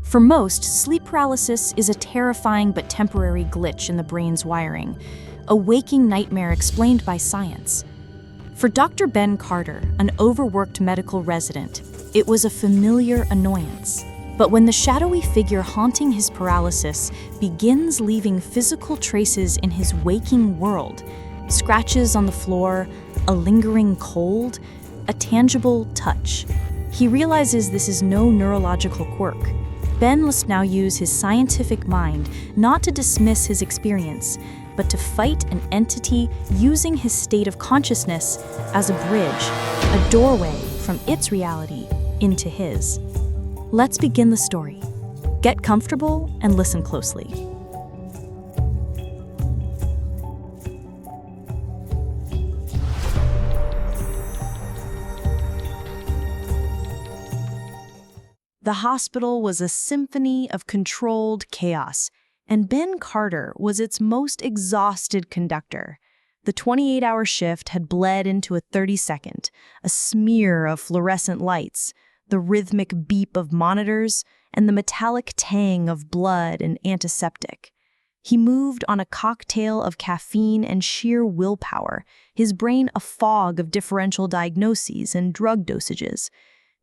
For most, sleep paralysis is a terrifying but temporary glitch in the brain's wiring, a waking nightmare explained by science. For Dr. Ben Carter, an overworked medical resident, it was a familiar annoyance. But when the shadowy figure haunting his paralysis begins leaving physical traces in his waking world, scratches on the floor, a lingering cold, a tangible touch, he realizes this is no neurological quirk. Ben must now use his scientific mind not to dismiss his experience, but to fight an entity using his state of consciousness as a bridge, a doorway from its reality into his. Let's begin the story. Get comfortable and listen closely. The hospital was a symphony of controlled chaos, and Ben Carter was its most exhausted conductor. The 28-hour shift had bled into a 30-second, a smear of fluorescent lights, the rhythmic beep of monitors, and the metallic tang of blood and antiseptic. He moved on a cocktail of caffeine and sheer willpower, his brain a fog of differential diagnoses and drug dosages.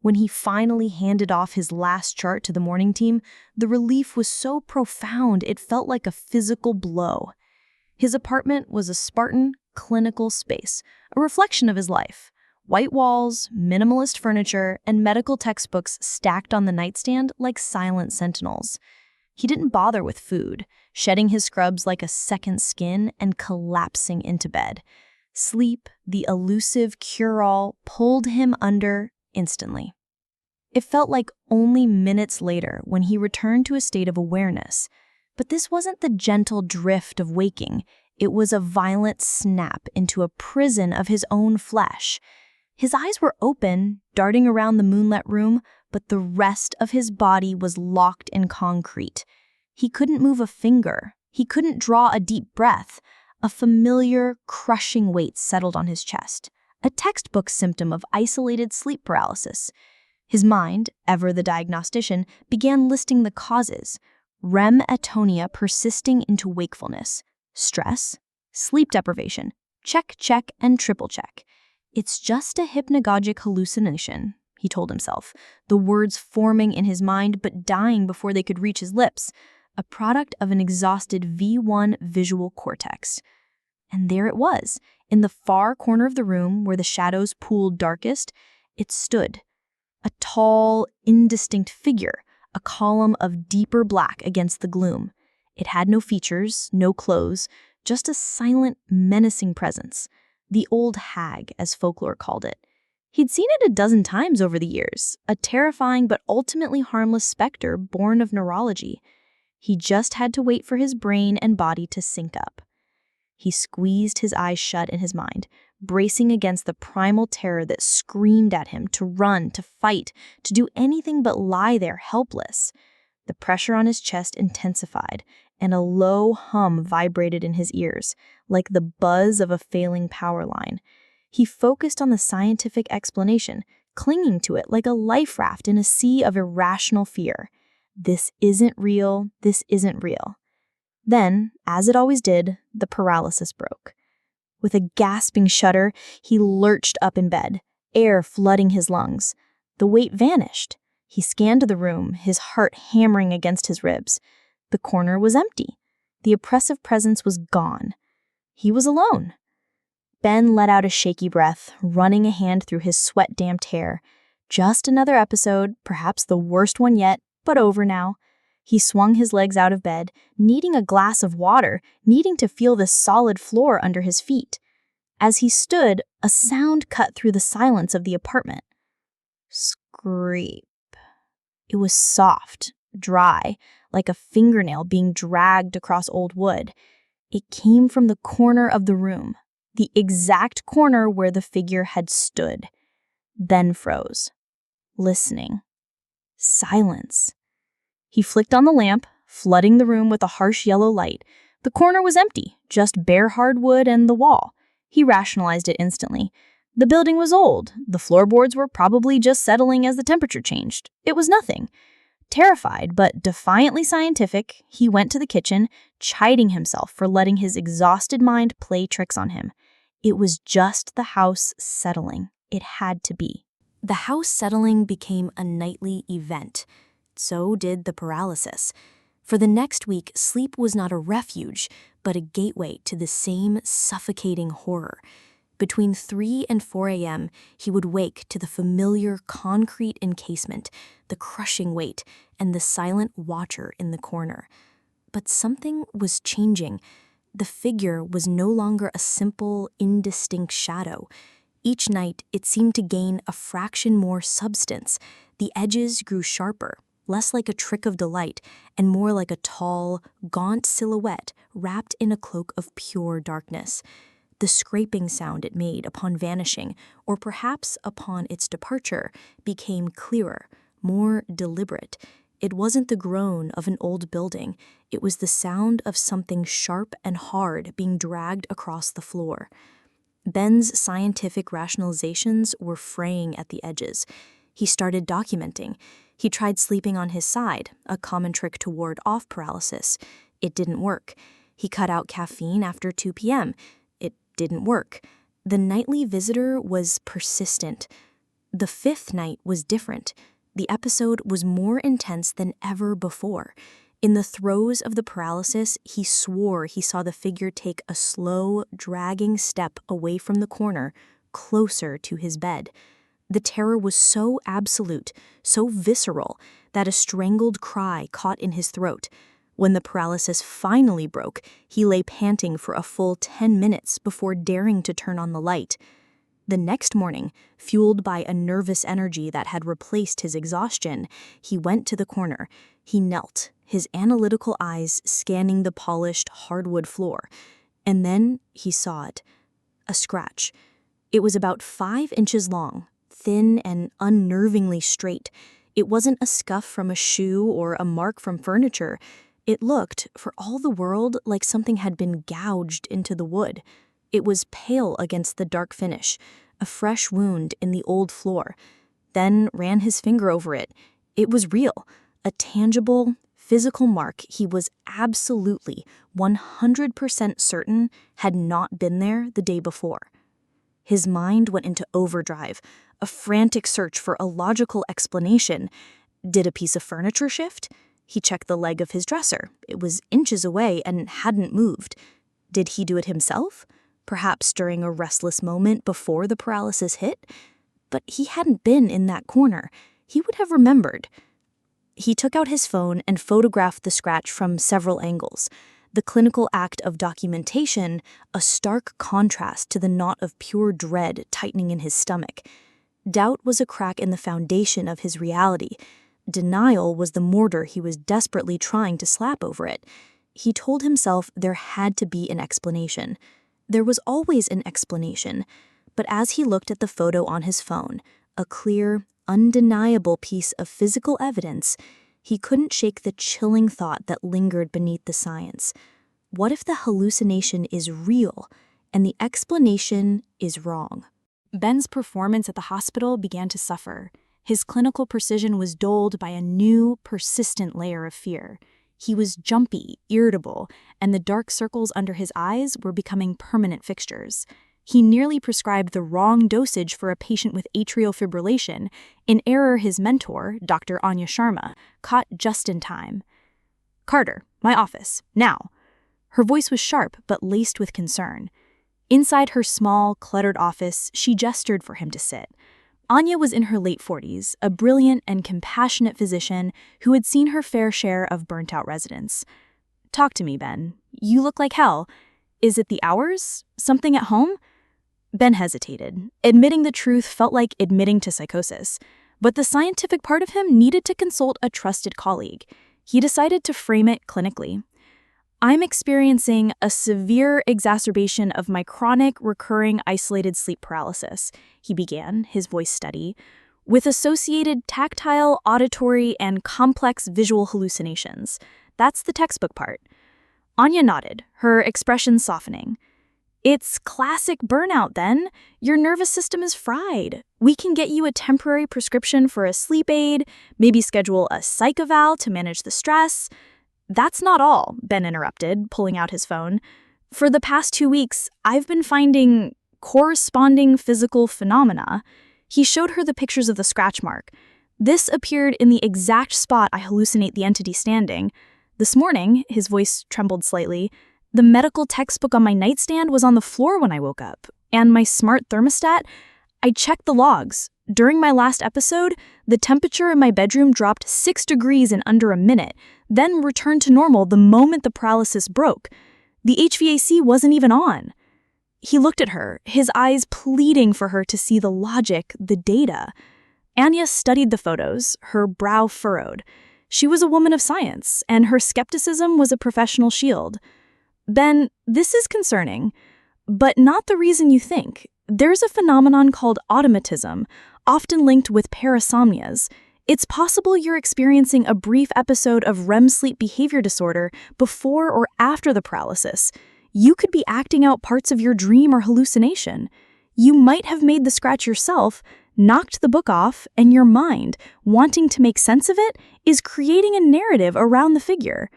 When he finally handed off his last chart to the morning team, the relief was so profound it felt like a physical blow. His apartment was a Spartan, clinical space, a reflection of his life. White walls, minimalist furniture, and medical textbooks stacked on the nightstand like silent sentinels. He didn't bother with food, shedding his scrubs like a second skin and collapsing into bed. Sleep, the elusive cure-all, pulled him under instantly. It felt like only minutes later when he returned to a state of awareness. But this wasn't the gentle drift of waking. It was a violent snap into a prison of his own flesh. His eyes were open, darting around the moonlit room, but the rest of his body was locked in concrete. He couldn't move a finger. He couldn't draw a deep breath. A familiar, crushing weight settled on his chest, a textbook symptom of isolated sleep paralysis. His mind, ever the diagnostician, began listing the causes. REM atonia persisting into wakefulness. Stress, sleep deprivation, check, and triple check. It's just a hypnagogic hallucination, he told himself, the words forming in his mind but dying before they could reach his lips, a product of an exhausted V1 visual cortex. And there it was, in the far corner of the room where the shadows pooled darkest, it stood. A tall, indistinct figure, a column of deeper black against the gloom. It had no features, no clothes, just a silent, menacing presence. The old hag, as folklore called it. He'd seen it a dozen times over the years, a terrifying but ultimately harmless specter born of neurology. He just had to wait for his brain and body to sync up. He squeezed his eyes shut in his mind, bracing against the primal terror that screamed at him to run, to fight, to do anything but lie there helpless. The pressure on his chest intensified, and a low hum vibrated in his ears, like the buzz of a failing power line. He focused on the scientific explanation, clinging to it like a life raft in a sea of irrational fear. This isn't real, this isn't real. Then, as it always did, the paralysis broke. With a gasping shudder, he lurched up in bed, air flooding his lungs. The weight vanished. He scanned the room, his heart hammering against his ribs. The corner was empty. The oppressive presence was gone. He was alone. Ben let out a shaky breath, running a hand through his sweat-damped hair. Just another episode, perhaps the worst one yet, but over now. He swung his legs out of bed, needing a glass of water, needing to feel the solid floor under his feet. As he stood, a sound cut through the silence of the apartment. Scrape. It was soft, dry, like a fingernail being dragged across old wood. It came from the corner of the room, the exact corner where the figure had stood. Ben froze, listening. Silence. He flicked on the lamp, flooding the room with a harsh yellow light. The corner was empty, just bare hardwood and the wall. He rationalized it instantly. The building was old. The floorboards were probably just settling as the temperature changed. It was nothing. Terrified but defiantly scientific, he went to the kitchen, chiding himself for letting his exhausted mind play tricks on him. It was just the house settling. It had to be. The house settling became a nightly event. So did the paralysis. For the next week, sleep was not a refuge, but a gateway to the same suffocating horror. Between 3 and 4 a.m., he would wake to the familiar concrete encasement, the crushing weight, and the silent watcher in the corner. But something was changing. The figure was no longer a simple, indistinct shadow. Each night, it seemed to gain a fraction more substance. The edges grew sharper, less like a trick of delight, and more like a tall, gaunt silhouette wrapped in a cloak of pure darkness. The scraping sound it made upon vanishing, or perhaps upon its departure, became clearer, more deliberate. It wasn't the groan of an old building. It was the sound of something sharp and hard being dragged across the floor. Ben's scientific rationalizations were fraying at the edges. He started documenting. He tried sleeping on his side, a common trick to ward off paralysis. It didn't work. He cut out caffeine after 2 p.m. It didn't work. The nightly visitor was persistent. The 5th night was different. The episode was more intense than ever before. In the throes of the paralysis, he swore he saw the figure take a slow, dragging step away from the corner, closer to his bed. The terror was so absolute, so visceral, that a strangled cry caught in his throat. When the paralysis finally broke, he lay panting for a full 10 minutes before daring to turn on the light. The next morning, fueled by a nervous energy that had replaced his exhaustion, he went to the corner. He knelt, his analytical eyes scanning the polished hardwood floor. And then he saw it. A scratch. It was about 5 inches long, thin and unnervingly straight. It wasn't a scuff from a shoe or a mark from furniture. It looked, for all the world, like something had been gouged into the wood. It was pale against the dark finish, a fresh wound in the old floor. Ben ran his finger over it. It was real, a tangible, physical mark he was absolutely 100% certain had not been there the day before. His mind went into overdrive, a frantic search for a logical explanation. Did a piece of furniture shift? He checked the leg of his dresser. It was inches away and hadn't moved. Did he do it himself? Perhaps during a restless moment before the paralysis hit? But he hadn't been in that corner. He would have remembered. He took out his phone and photographed the scratch from several angles. The clinical act of documentation, a stark contrast to the knot of pure dread tightening in his stomach. Doubt was a crack in the foundation of his reality. Denial was the mortar he was desperately trying to slap over it. He told himself there had to be an explanation. There was always an explanation, but as he looked at the photo on his phone, a clear, undeniable piece of physical evidence, he couldn't shake the chilling thought that lingered beneath the science. What if the hallucination is real and the explanation is wrong? Ben's performance at the hospital began to suffer. His clinical precision was dulled by a new, persistent layer of fear. He was jumpy, irritable, and the dark circles under his eyes were becoming permanent fixtures. He nearly prescribed the wrong dosage for a patient with atrial fibrillation, an error his mentor, Dr. Anya Sharma, caught just in time. "Carter, my office, now." Her voice was sharp but laced with concern. Inside her small, cluttered office, she gestured for him to sit. Anya was in her late 40s, a brilliant and compassionate physician who had seen her fair share of burnt-out residents. "Talk to me, Ben. You look like hell. Is it the hours? Something at home?" Ben hesitated. Admitting the truth felt like admitting to psychosis, but the scientific part of him needed to consult a trusted colleague. He decided to frame it clinically. "I'm experiencing a severe exacerbation of my chronic, recurring, isolated sleep paralysis," he began, his voice steady, "with associated tactile, auditory, and complex visual hallucinations. That's the textbook part." Anya nodded, her expression softening. "It's classic burnout, then. Your nervous system is fried. We can get you a temporary prescription for a sleep aid, maybe schedule a psych eval to manage the stress." "That's not all," Ben interrupted, pulling out his phone. "For the past 2 weeks, I've been finding corresponding physical phenomena." He showed her the pictures of the scratch mark. "This appeared in the exact spot I hallucinate the entity standing. This morning," his voice trembled slightly, "the medical textbook on my nightstand was on the floor when I woke up. And my smart thermostat, I checked the logs. During my last episode, the temperature in my bedroom dropped 6 degrees in under a minute, then returned to normal the moment the paralysis broke. The HVAC wasn't even on." He looked at her, his eyes pleading for her to see the logic, the data. Anya studied the photos, her brow furrowed. She was a woman of science, and her skepticism was a professional shield. "Ben, this is concerning, but not the reason you think. There's a phenomenon called automatism, often linked with parasomnias. It's possible you're experiencing a brief episode of REM sleep behavior disorder before or after the paralysis. You could be acting out parts of your dream or hallucination. You might have made the scratch yourself, knocked the book off, and your mind, wanting to make sense of it, is creating a narrative around the figure."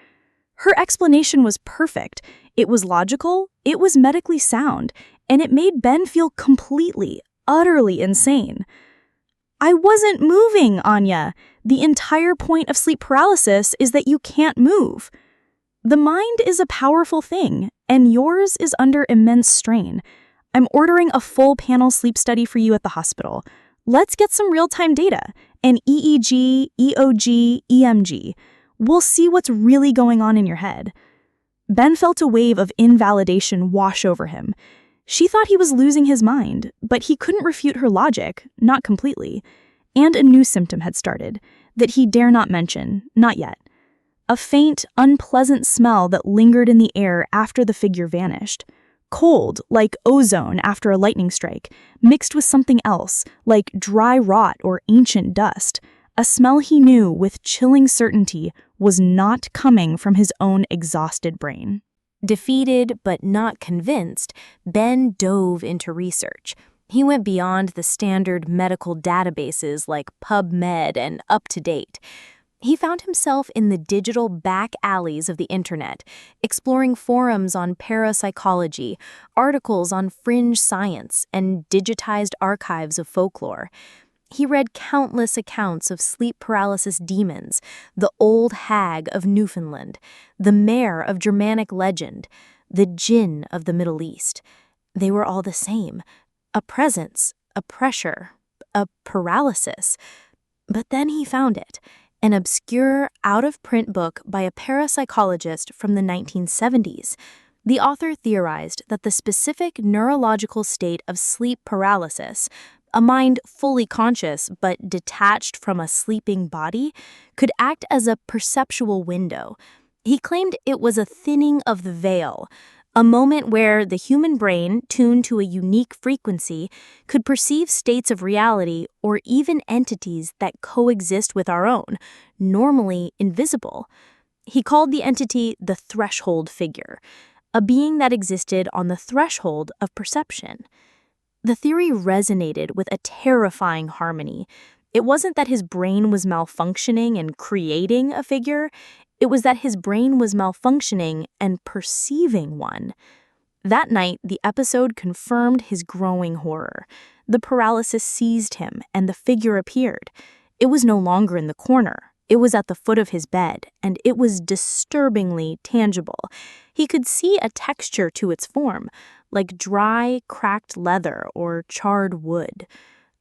Her explanation was perfect. It was logical, it was medically sound, and it made Ben feel completely, utterly insane. "I wasn't moving, Anya. The entire point of sleep paralysis is that you can't move. The mind is a powerful thing, and yours is under immense strain. I'm ordering a full panel sleep study for you at the hospital. Let's get some real-time data, an EEG, EOG, EMG. We'll see what's really going on in your head." Ben felt a wave of invalidation wash over him. She thought he was losing his mind, but he couldn't refute her logic, not completely. And a new symptom had started, that he dare not mention, not yet. A faint, unpleasant smell that lingered in the air after the figure vanished. Cold, like ozone after a lightning strike, mixed with something else, like dry rot or ancient dust. A smell he knew with chilling certainty was not coming from his own exhausted brain. Defeated but not convinced, Ben dove into research. He went beyond the standard medical databases like PubMed and UpToDate. He found himself in the digital back alleys of the internet, exploring forums on parapsychology, articles on fringe science, and digitized archives of folklore. He read countless accounts of sleep paralysis demons, the old hag of Newfoundland, the mare of Germanic legend, the jinn of the Middle East. They were all the same: a presence, a pressure, a paralysis. But then he found it. An obscure, out-of-print book by a parapsychologist from the 1970s. The author theorized that the specific neurological state of sleep paralysis, a mind fully conscious but detached from a sleeping body, could act as a perceptual window. He claimed it was a thinning of the veil, a moment where the human brain, tuned to a unique frequency, could perceive states of reality or even entities that coexist with our own, normally invisible. He called the entity the threshold figure, a being that existed on the threshold of perception. The theory resonated with a terrifying harmony. It wasn't that his brain was malfunctioning and creating a figure. It was that his brain was malfunctioning and perceiving one. That night, the episode confirmed his growing horror. The paralysis seized him, and the figure appeared. It was no longer in the corner. It was at the foot of his bed, and it was disturbingly tangible. He could see a texture to its form, like dry, cracked leather or charred wood.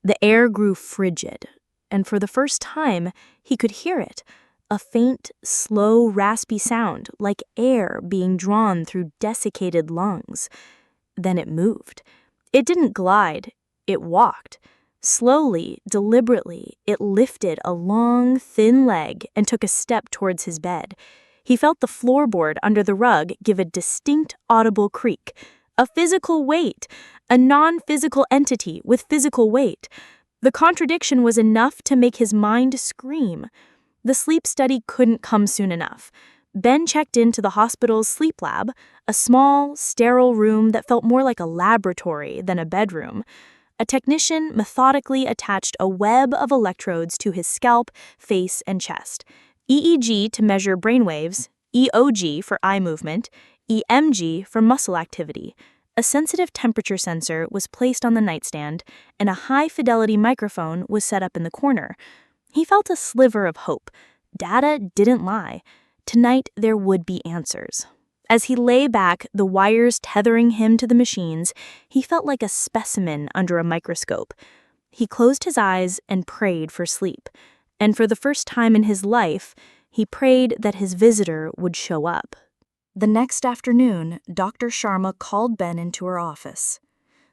The air grew frigid, and for the first time, he could hear it. A faint, slow, raspy sound, like air being drawn through desiccated lungs. Then it moved. It didn't glide, it walked. Slowly, deliberately, it lifted a long, thin leg and took a step towards his bed. He felt the floorboard under the rug give a distinct, audible creak. A physical weight, a non-physical entity with physical weight. The contradiction was enough to make his mind scream. The sleep study couldn't come soon enough. Ben checked into the hospital's sleep lab, a small, sterile room that felt more like a laboratory than a bedroom. A technician methodically attached a web of electrodes to his scalp, face, and chest. EEG to measure brainwaves, EOG for eye movement, EMG for muscle activity. A sensitive temperature sensor was placed on the nightstand, and a high-fidelity microphone was set up in the corner. He felt a sliver of hope. Data didn't lie. Tonight there would be answers. As he lay back, the wires tethering him to the machines, he felt like a specimen under a microscope. He closed his eyes and prayed for sleep. And for the first time in his life, he prayed that his visitor would show up. The next afternoon, Dr. Sharma called Ben into her office.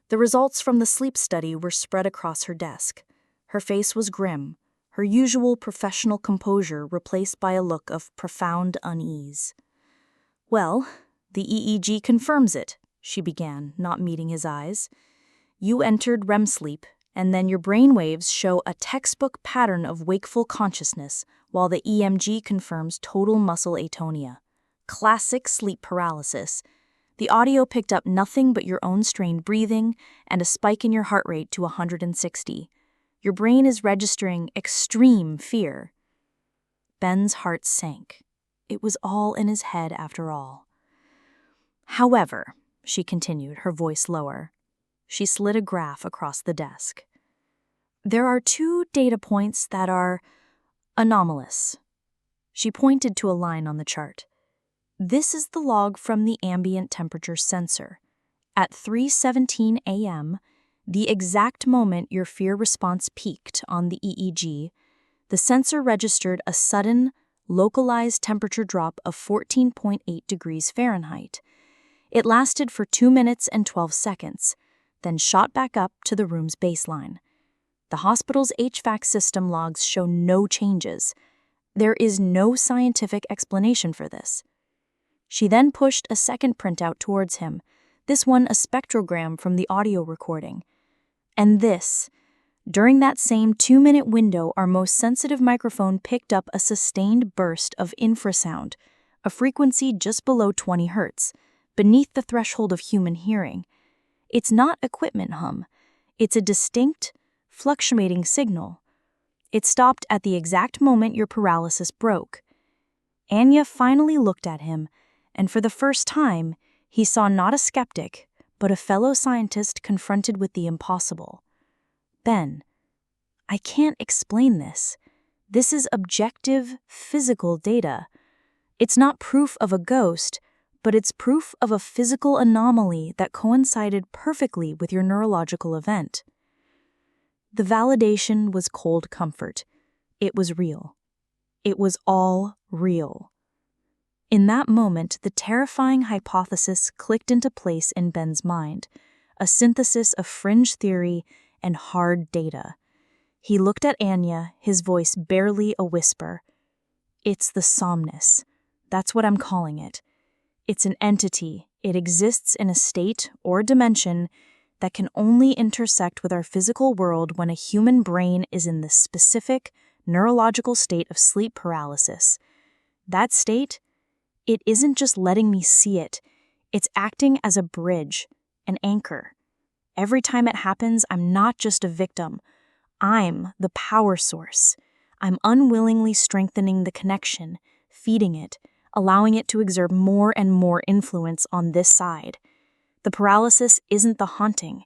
The results from the sleep study were spread across her desk. Her face was grim, her usual professional composure replaced by a look of profound unease. "Well, the EEG confirms it," she began, not meeting his eyes. "You entered REM sleep, and then your brainwaves show a textbook pattern of wakeful consciousness, while the EMG confirms total muscle atonia. Classic sleep paralysis. The audio picked up nothing but your own strained breathing and a spike in your heart rate to 160. Your brain is registering extreme fear." Ben's heart sank. It was all in his head after all. "However," she continued, her voice lower. She slid a graph across the desk. "There are 2 data points that are anomalous." She pointed to a line on the chart. "This is the log from the ambient temperature sensor. At 3:17 a.m., the exact moment your fear response peaked on the EEG, the sensor registered a sudden, localized temperature drop of 14.8 degrees Fahrenheit. It lasted for 2 minutes and 12 seconds, then shot back up to the room's baseline. The hospital's HVAC system logs show no changes. There is no scientific explanation for this." She then pushed a second printout towards him, this one a spectrogram from the audio recording. "And this, during that same 2-minute window, our most sensitive microphone picked up a sustained burst of infrasound, a frequency just below 20 Hz, beneath the threshold of human hearing. It's not equipment hum. It's a distinct, fluctuating signal. It stopped at the exact moment your paralysis broke." Anya finally looked at him, and for the first time, he saw not a skeptic, but a fellow scientist confronted with the impossible. "Ben, I can't explain this. This is objective, physical data. It's not proof of a ghost, but it's proof of a physical anomaly that coincided perfectly with your neurological event." The validation was cold comfort. It was real. It was all real. In that moment, the terrifying hypothesis clicked into place in Ben's mind, a synthesis of fringe theory and hard data. He looked at Anya, his voice barely a whisper. "It's the somnus. That's what I'm calling it. It's an entity. It exists in a state or dimension that can only intersect with our physical world when a human brain is in this specific neurological state of sleep paralysis. That state, it isn't just letting me see it. It's acting as a bridge, an anchor. Every time it happens, I'm not just a victim. I'm the power source. I'm unwillingly strengthening the connection, feeding it, allowing it to exert more and more influence on this side. The paralysis isn't the haunting.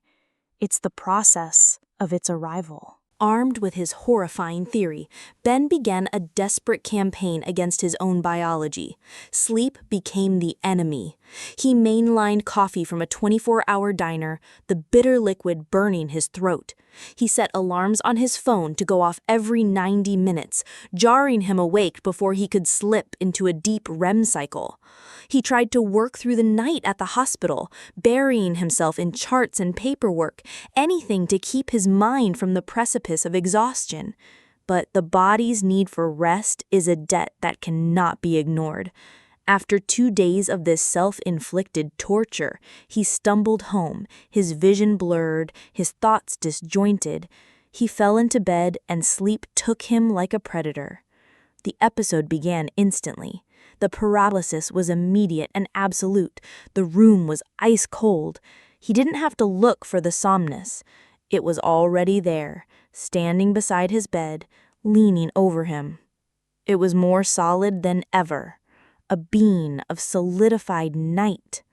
It's the process of its arrival." Armed with his horrifying theory, Ben began a desperate campaign against his own biology. Sleep became the enemy. He mainlined coffee from a 24-hour diner, the bitter liquid burning his throat. He set alarms on his phone to go off every 90 minutes, jarring him awake before he could slip into a deep REM cycle. He tried to work through the night at the hospital, burying himself in charts and paperwork, anything to keep his mind from the precipice of exhaustion. But the body's need for rest is a debt that cannot be ignored. After 2 days of this self-inflicted torture, he stumbled home, his vision blurred, his thoughts disjointed. He fell into bed and sleep took him like a predator. The episode began instantly. The paralysis was immediate and absolute. The room was ice cold. He didn't have to look for the somnus. It was already there, standing beside his bed, leaning over him. It was more solid than ever, a being of solidified night.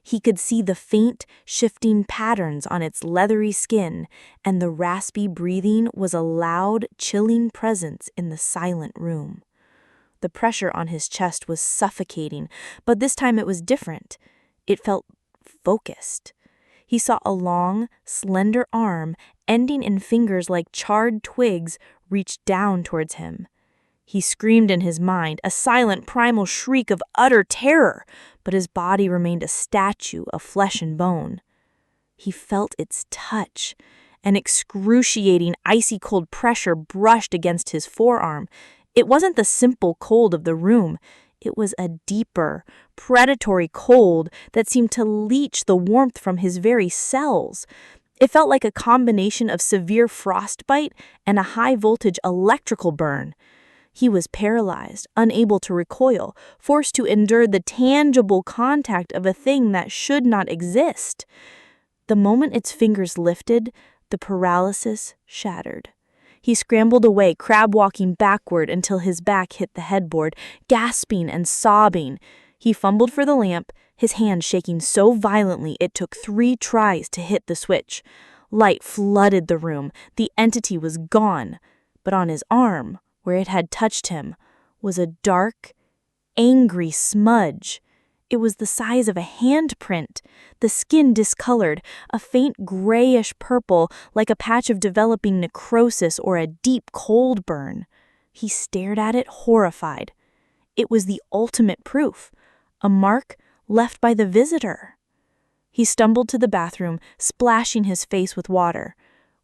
He could see the faint, shifting patterns on its leathery skin, and the raspy breathing was a loud, chilling presence in the silent room. The pressure on his chest was suffocating, but this time it was different. It felt focused. He saw a long, slender arm, ending in fingers like charred twigs, reach down towards him. He screamed in his mind, a silent primal shriek of utter terror, but his body remained a statue of flesh and bone. He felt its touch. An excruciating, icy-cold pressure brushed against his forearm. It wasn't the simple cold of the room. It was a deeper, predatory cold that seemed to leach the warmth from his very cells. It felt like a combination of severe frostbite and a high-voltage electrical burn. He was paralyzed, unable to recoil, forced to endure the tangible contact of a thing that should not exist. The moment its fingers lifted, the paralysis shattered. He scrambled away, crab-walking backward until his back hit the headboard, gasping and sobbing. He fumbled for the lamp, his hand shaking so violently it took 3 tries to hit the switch. Light flooded the room. The entity was gone. But on his arm, where it had touched him, was a dark, angry smudge. It was the size of a handprint, the skin discolored, a faint grayish purple like a patch of developing necrosis or a deep cold burn. He stared at it horrified. It was the ultimate proof, a mark left by the visitor. He stumbled to the bathroom, splashing his face with water.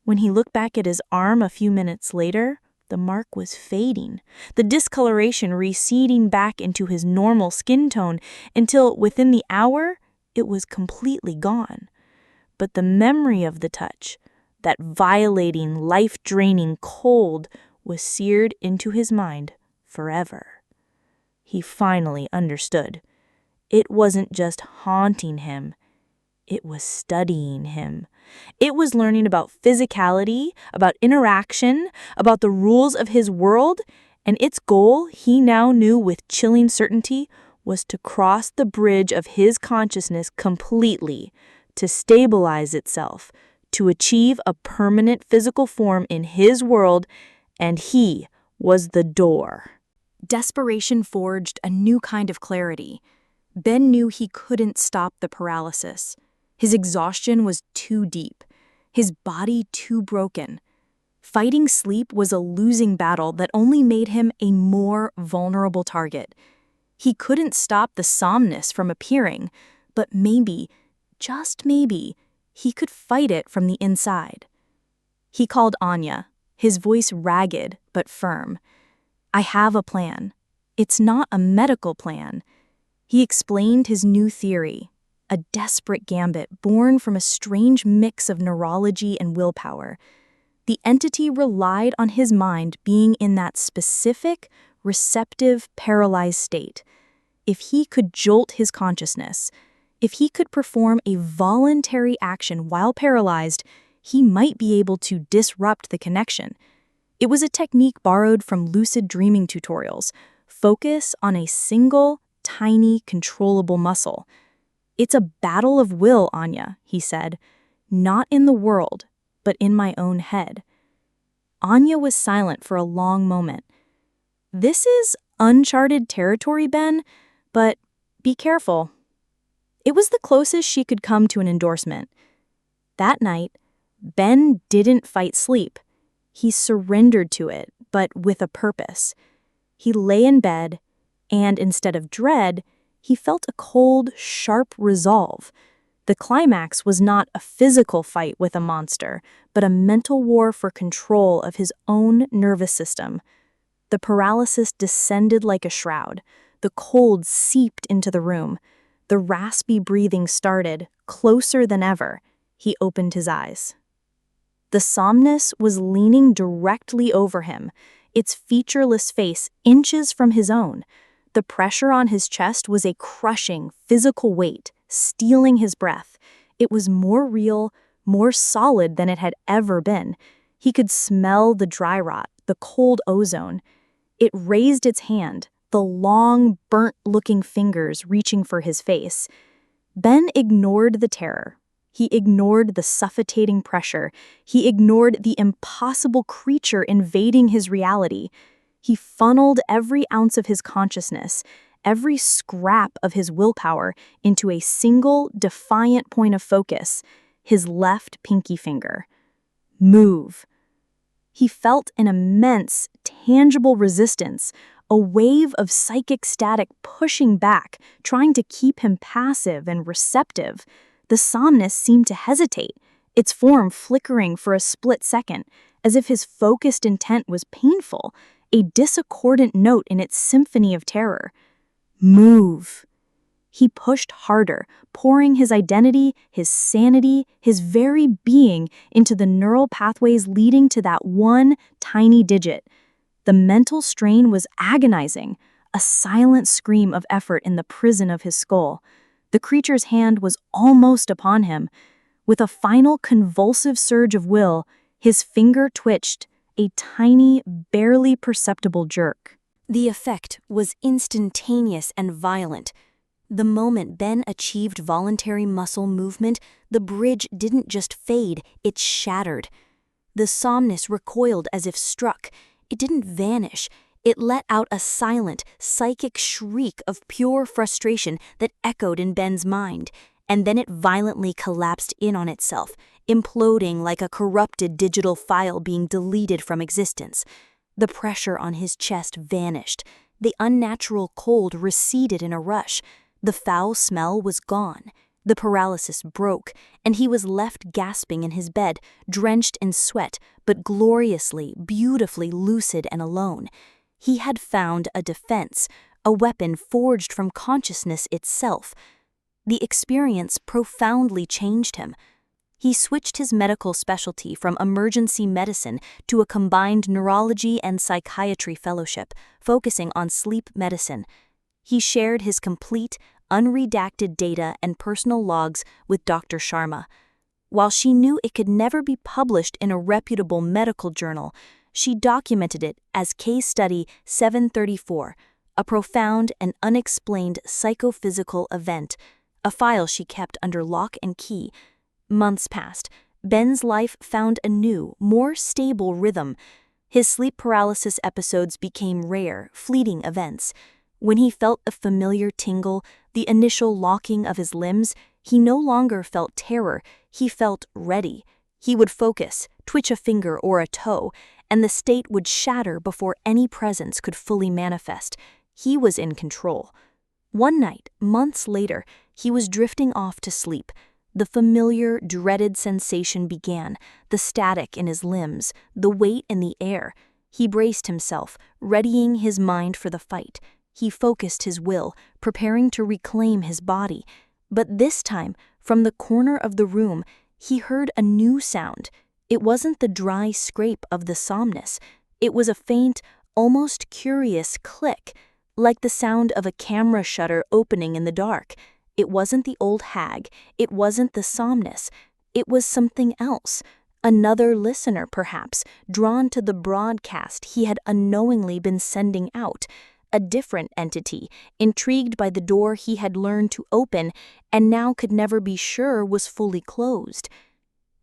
When he looked back at his arm a few minutes later, the mark was fading, the discoloration receding back into his normal skin tone until, within the hour, it was completely gone. But the memory of the touch, that violating, life-draining cold, was seared into his mind forever. He finally understood. It wasn't just haunting him. It was studying him. It was learning about physicality, about interaction, about the rules of his world, and its goal, he now knew with chilling certainty, was to cross the bridge of his consciousness completely, to stabilize itself, to achieve a permanent physical form in his world, and he was the door. Desperation forged a new kind of clarity. Ben knew he couldn't stop the paralysis. His exhaustion was too deep, his body too broken. Fighting sleep was a losing battle that only made him a more vulnerable target. He couldn't stop the somnus from appearing, but maybe, just maybe, he could fight it from the inside. He called Anya, his voice ragged but firm. "I have a plan. It's not a medical plan." He explained his new theory, a desperate gambit born from a strange mix of neurology and willpower. The entity relied on his mind being in that specific, receptive, paralyzed state. If he could jolt his consciousness, if he could perform a voluntary action while paralyzed, he might be able to disrupt the connection. It was a technique borrowed from lucid dreaming tutorials. Focus on a single, tiny, controllable muscle. "It's a battle of will, Anya," he said. "Not in the world, but in my own head." Anya was silent for a long moment. "This is uncharted territory, Ben, but be careful." It was the closest she could come to an endorsement. That night, Ben didn't fight sleep. He surrendered to it, but with a purpose. He lay in bed, and instead of dread, he felt a cold, sharp resolve. The climax was not a physical fight with a monster, but a mental war for control of his own nervous system. The paralysis descended like a shroud. The cold seeped into the room. The raspy breathing started, closer than ever. He opened his eyes. The somnus was leaning directly over him, its featureless face inches from his own. The pressure on his chest was a crushing, physical weight, stealing his breath. It was more real, more solid than it had ever been. He could smell the dry rot, the cold ozone. It raised its hand, the long, burnt-looking fingers reaching for his face. Ben ignored the terror. He ignored the suffocating pressure. He ignored the impossible creature invading his reality. He funneled every ounce of his consciousness, every scrap of his willpower, into a single, defiant point of focus, his left pinky finger. Move. He felt an immense, tangible resistance, a wave of psychic static pushing back, trying to keep him passive and receptive. The somnus seemed to hesitate, its form flickering for a split second, as if his focused intent was painful, a discordant note in its symphony of terror. Move. He pushed harder, pouring his identity, his sanity, his very being into the neural pathways leading to that one tiny digit. The mental strain was agonizing, a silent scream of effort in the prison of his skull. The creature's hand was almost upon him. With a final convulsive surge of will, his finger twitched, a tiny, barely perceptible jerk. The effect was instantaneous and violent. The moment Ben achieved voluntary muscle movement, the bridge didn't just fade, it shattered. The somnus recoiled as if struck. It didn't vanish. It let out a silent, psychic shriek of pure frustration that echoed in Ben's mind, and then it violently collapsed in on itself, imploding like a corrupted digital file being deleted from existence. The pressure on his chest vanished. The unnatural cold receded in a rush. The foul smell was gone. The paralysis broke, and he was left gasping in his bed, drenched in sweat, but gloriously, beautifully lucid and alone. He had found a defense, a weapon forged from consciousness itself. The experience profoundly changed him. He switched his medical specialty from emergency medicine to a combined neurology and psychiatry fellowship, focusing on sleep medicine. He shared his complete, unredacted data and personal logs with Dr. Sharma. While she knew it could never be published in a reputable medical journal, she documented it as Case Study 734, a profound and unexplained psychophysical event, a file she kept under lock and key. Months passed. Ben's life found a new, more stable rhythm. His sleep paralysis episodes became rare, fleeting events. When he felt a familiar tingle, the initial locking of his limbs, he no longer felt terror, he felt ready. He would focus, twitch a finger or a toe, and the state would shatter before any presence could fully manifest. He was in control. One night, months later, he was drifting off to sleep. The familiar, dreaded sensation began, the static in his limbs, the weight in the air. He braced himself, readying his mind for the fight. He focused his will, preparing to reclaim his body. But this time, from the corner of the room, he heard a new sound. It wasn't the dry scrape of the somnus. It was a faint, almost curious click, like the sound of a camera shutter opening in the dark. It wasn't the old hag. It wasn't the somnus. It was something else. Another listener, perhaps, drawn to the broadcast he had unknowingly been sending out. A different entity, intrigued by the door he had learned to open and now could never be sure was fully closed.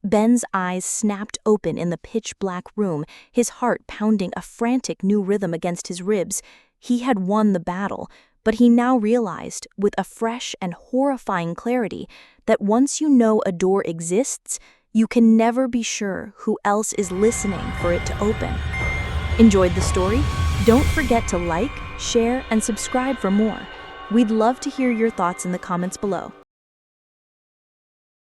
Ben's eyes snapped open in the pitch-black room, his heart pounding a frantic new rhythm against his ribs. He had won the battle, but he now realized, with a fresh and horrifying clarity, that once you know a door exists, you can never be sure who else is listening for it to open. Enjoyed the story? Don't forget to like, share, and subscribe for more. We'd love to hear your thoughts in the comments below.